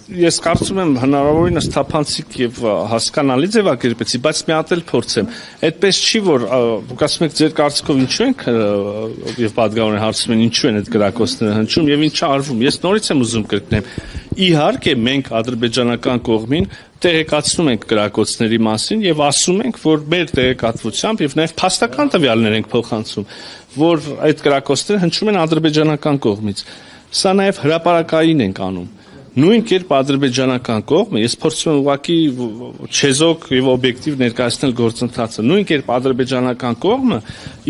ես կարծում եմ հնարավորինս թափանցիկ եւ հասկանալի ձևակերպեցի, բայց մի հատ էլ փորձեմ։ Այդպես չի, որ դուք ասում եք ձեր կարծիքով ինչու ենք եւ պատգամավորները հարցում են ինչու են այդ կրակոցները հնչում եւ ինչա արվում։ Ես նորից եմ ուզում կրկնեմ։ Իհարկե մենք ադրբեջանական կողմին տեղեկացնում ենք կրակոցների մասին եւ ասում ենք, որ մեր տեղեկատվությամբ եւ նաեւ փաստական տվյալներ ենք փոխանցում, որ այդ կրակոցները հնչում են ադրբեջանական կողմից։ Սա նաեւ հրապարակային ենք անում։ Նույն կերպ ադրբեջանական կողմը, ես փորձում եմ ուղղակի չեզոք եւ օբյեկտիվ ներկայացնել գործընթացը։ Նույն կերպ ադրբեջանական կողմը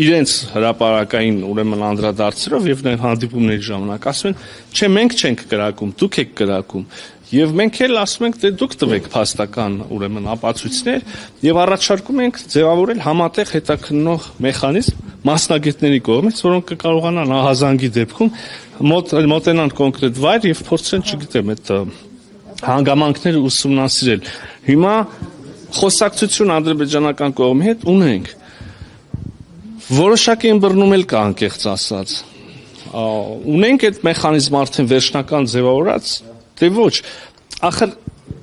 իրենց հրապարակային ուրեմն անդրադարձերով եւ նաեւ հանդիպումների ժամանակ ասում են, չէ, մենք չենք կրակում, դուք եք կրակում։ Եվ մենք էլ ասում ենք, թե դուք տվեք փաստական ուրեմն ապացույցներ եւ առաջարկում ենք ձևավորել համատեղ հետաքննող մեխանիզմ մասնագետների կողմից, որոնք կկարողանան ահազանգի դեպքում մոտենան կոնկրետ վայր եւ փորձեն, չգիտեմ, այդ հանգամանքները ուսումնասիրել։ Հիմա խոսակցություն ադրբեջանական կողմի հետ ունենք։ Որոշակի ըմբռնում էլ կա, անկեղծ ասած։ Ունենք այդ մեխանիզմը արդեն վերջնական ձևավորած, թե ոչ։ Ախր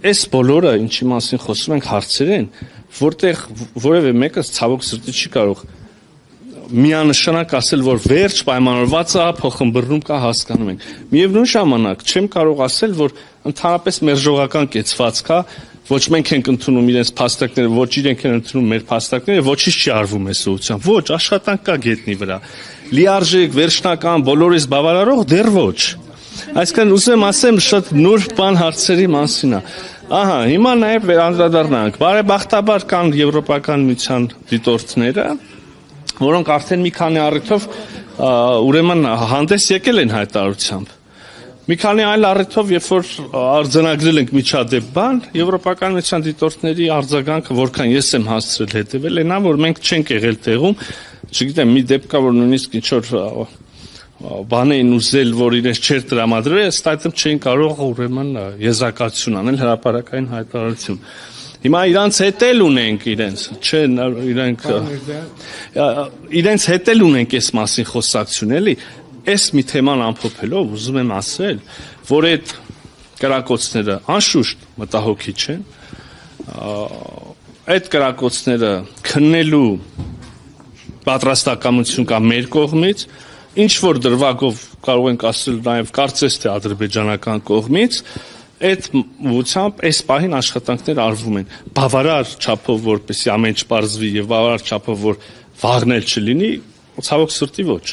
այս բոլորը, ինչի մասին խոսում ենք, հարցեր են, որտեղ որևէ մեկը ցավոք սրտի չի կարող միանշանակ ասել, որ վերջ պայմանավորված է, փոխըմբռնում կա, հասկանում ենք։ Միևնույն ժամանակ չեմ կարող ասել, որ ընդհանրապես մերժողական կեցված կա, ոչ մենք ենք ընդունում իրենց փաստակները, ոչ իրենք են ընդունում մեր փաստակները, ոչինչ չի արվում այս ուղղությամբ։ Ոչ, աշխատանք կա գետնի վրա։ Լիարժեք, վերջնական, բոլորից բավարարող դեռ ոչ։ Այսինքն ուզում եմ ասեմ շատ նուրբ բան հարցերի մասին է։ Ահա, հիմա նաև անդրադառնանք։ Բարեբախտաբար կան եվրոպական միության դիտորդները, որոնք արդեն մի քանի առիթով ուրեմն հանդես եկել են հայտարարությամբ։ Մի քանի այլ առիթով, երբ որ արձանագրել ենք միջադեպ բան, եվրոպական միության դիտորդների արձագանքը, որքան ես եմ հասցրել հետևել, այնա, որ մենք չենք եղել տեղում, չգիտեմ, մի դեպք կա, որ նույնիսկ ինչ որ բան էին ուզել, որ իրենց չէր տրամադրել, ըստ այդմ չէին կարող ուրեմն եզրակացություն անել, հրապարակային հայտարարություն։ Հիմա իրանց հետ էլ ունենք իրենց, չէ, իրենց հետ էլ ունենք այս մասին խոսակցություն, էլի, այս մի թեման ամփոփելով ուզում եմ ասել, որ այդ կրակոցները անշուշտ մտահոգիչ են, այդ կրակոցները քննելու պատրաստակամություն կա մեր կողմից, ինչ որ դրվագով կարող ենք ասել նաև կարծես թե ադրբեջանական կողմից, այդ ուղղությամբ այս պահին աշխատանքներ արվում են։ Բավարար չափով, որպեսզի ամեն ինչ պարզվի եւ բավարար չափով, որ վաղն էլ չլինի, ցավոք սրտի ոչ։